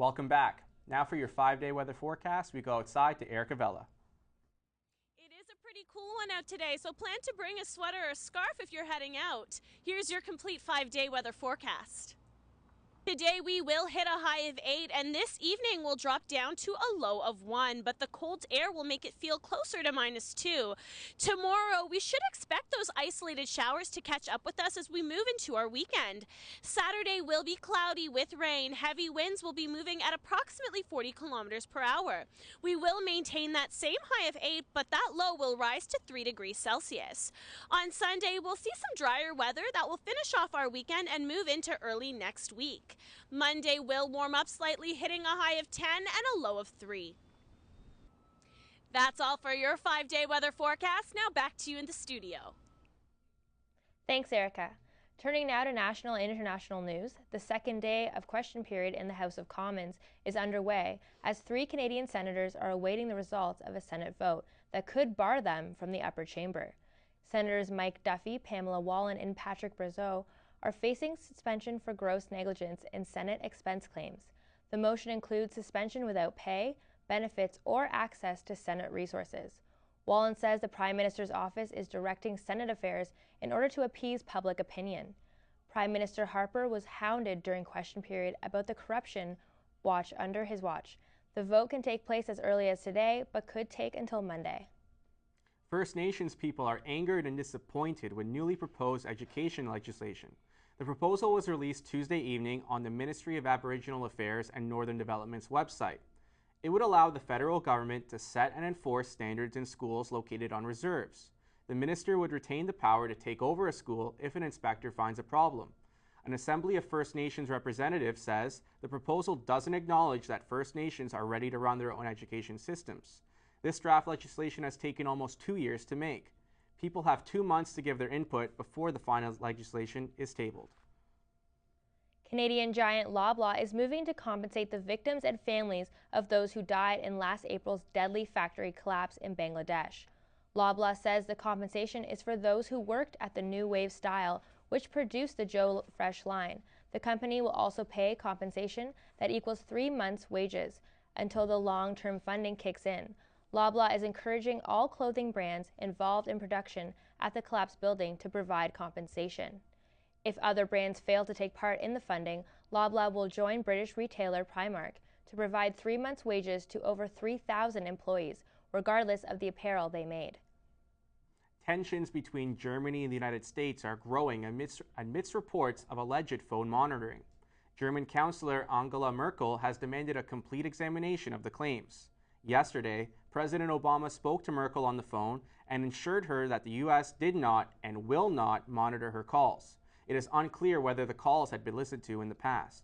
Welcome back. Now for your 5-day weather forecast, we go outside to Erica Vella. It is a pretty cool one out today, so plan to bring a sweater or a scarf if you're heading out. Here's your complete 5-day weather forecast. Today we will hit a high of 8, and this evening will drop down to a low of 1, but the cold air will make it feel closer to -2. Tomorrow we should expect those isolated showers to catch up with us as we move into our weekend. Saturday will be cloudy with rain. Heavy winds will be moving at approximately 40 kilometers per hour. We will maintain that same high of 8, but that low will rise to 3 degrees Celsius. On Sunday we'll see some drier weather that will finish off our weekend and move into early next week. Monday will warm up slightly, hitting a high of 10 and a low of 3. That's all for your 5-day weather forecast. Now back to you in the studio. Thanks, Erica. Turning now to national and international news, the second day of question period in the House of Commons is underway as 3 Canadian senators are awaiting the results of a Senate vote that could bar them from the upper chamber. Senators Mike Duffy, Pamela Wallin, and Patrick Brazeau are facing suspension for gross negligence in Senate expense claims. The motion includes suspension without pay, benefits, or access to Senate resources. Wallin says the Prime Minister's office is directing Senate affairs in order to appease public opinion. Prime Minister Harper was hounded during question period about the corruption watch under his watch. The vote can take place as early as today, but could take until Monday. First Nations people are angered and disappointed with newly proposed education legislation. The proposal was released Tuesday evening on the Ministry of Aboriginal Affairs and Northern Development's website. It would allow the federal government to set and enforce standards in schools located on reserves. The minister would retain the power to take over a school if an inspector finds a problem. An Assembly of First Nations representatives says the proposal doesn't acknowledge that First Nations are ready to run their own education systems. This draft legislation has taken almost 2 years to make. People have 2 months to give their input before the final legislation is tabled. Canadian giant Loblaw is moving to compensate the victims and families of those who died in last April's deadly factory collapse in Bangladesh. Loblaw says the compensation is for those who worked at the New Wave Style, which produced the Joe Fresh line. The company will also pay compensation that equals 3 months' wages until the long-term funding kicks in. Loblaw is encouraging all clothing brands involved in production at the collapsed building to provide compensation. If other brands fail to take part in the funding, Loblaw will join British retailer Primark to provide 3 months' wages to over 3,000 employees, regardless of the apparel they made. Tensions between Germany and the United States are growing amidst reports of alleged phone monitoring. German Chancellor Angela Merkel has demanded a complete examination of the claims. Yesterday, President Obama spoke to Merkel on the phone and assured her that the U.S. did not and will not monitor her calls. It is unclear whether the calls had been listened to in the past.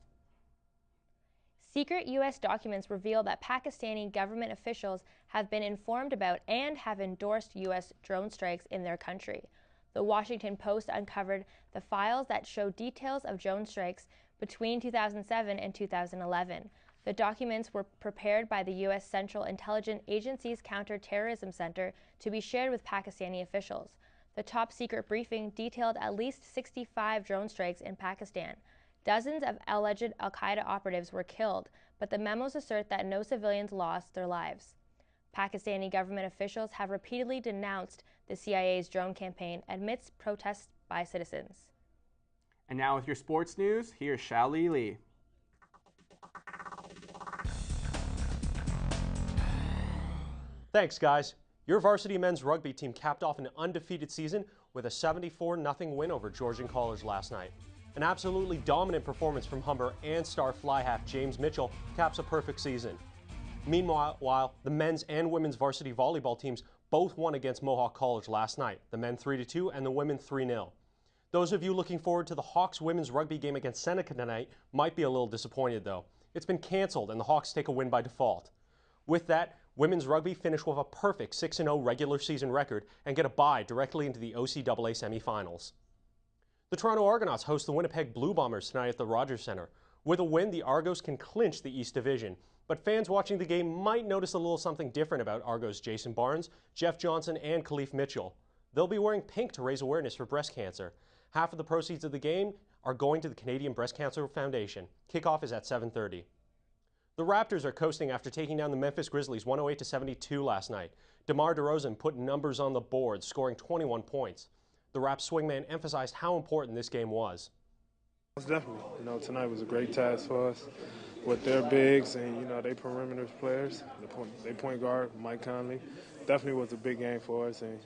Secret U.S. documents reveal that Pakistani government officials have been informed about and have endorsed U.S. drone strikes in their country. The Washington Post uncovered the files that show details of drone strikes between 2007 and 2011. The documents were prepared by the U.S. Central Intelligence Agency's Counterterrorism Center to be shared with Pakistani officials. The top-secret briefing detailed at least 65 drone strikes in Pakistan. Dozens of alleged al-Qaeda operatives were killed, but the memos assert that no civilians lost their lives. Pakistani government officials have repeatedly denounced the CIA's drone campaign amidst protests by citizens. And now with your sports news, here's Xiaoli Li. Thanks, guys. Your varsity men's rugby team capped off an undefeated season with a 74-0 win over Georgian College last night. An absolutely dominant performance from Humber and star fly half James Mitchell caps a perfect season. Meanwhile, the men's and women's varsity volleyball teams both won against Mohawk College last night, the men 3-2 and the women 3-0. Those of you looking forward to the Hawks women's rugby game against Seneca tonight might be a little disappointed though. It's been canceled and the Hawks take a win by default. With that, women's rugby finished with a perfect 6-0 regular season record and get a bye directly into the OCAA semifinals. The Toronto Argonauts host the Winnipeg Blue Bombers tonight at the Rogers Centre. With a win, the Argos can clinch the East Division, but fans watching the game might notice a little something different about Argos' Jason Barnes, Jeff Johnson, and Khalif Mitchell. They'll be wearing pink to raise awareness for breast cancer. Half of the proceeds of the game are going to the Canadian Breast Cancer Foundation. Kickoff is at 7:30. The Raptors are coasting after taking down the Memphis Grizzlies 108-72 last night. DeMar DeRozan put numbers on the board, scoring 21 points. The Raps swingman emphasized how important this game was. Definitely. Tonight was a great task for us with their bigs and, they perimeter players. They point guard, Mike Conley. Definitely was a big game for us, and,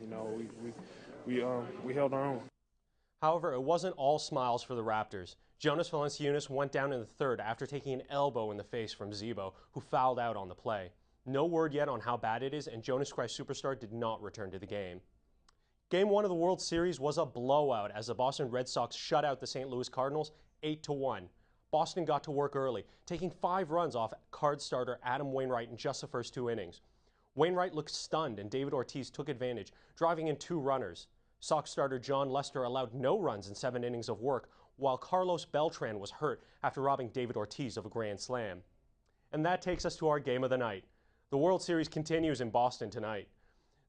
we held our own. However, it wasn't all smiles for the Raptors. Jonas Valanciunas went down in the third after taking an elbow in the face from Zebo, who fouled out on the play. No word yet on how bad it is, and Jonas Christ superstar did not return to the game. Game 1 of the World Series was a blowout as the Boston Red Sox shut out the St. Louis Cardinals 8-1. Boston got to work early, taking 5 runs off Card starter Adam Wainwright in just the first 2 innings. Wainwright looked stunned, and David Ortiz took advantage, driving in 2 runners. Sox starter John Lester allowed no runs in 7 innings of work, while Carlos Beltran was hurt after robbing David Ortiz of a grand slam. And that takes us to our game of the night. The World Series continues in Boston tonight.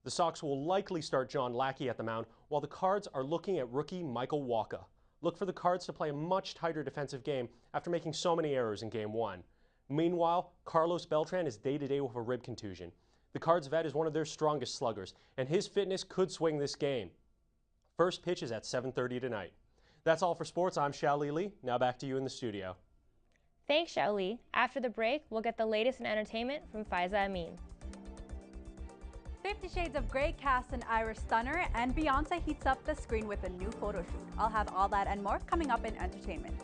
The Sox will likely start John Lackey at the mound, while the Cards are looking at rookie Michael Wacha. Look for the Cards to play a much tighter defensive game after making so many errors in Game 1. Meanwhile, Carlos Beltran is day-to-day with a rib contusion. The Cards vet is one of their strongest sluggers, and his fitness could swing this game. First pitch is at 7:30 tonight. That's all for sports. I'm Xiaoli Li. Now back to you in the studio. Thanks, Xiaoli. After the break, we'll get the latest in entertainment from Faiza Amin. 50 Shades of Grey casts an Irish stunner, and Beyonce heats up the screen with a new photo shoot. I'll have all that and more coming up in entertainment.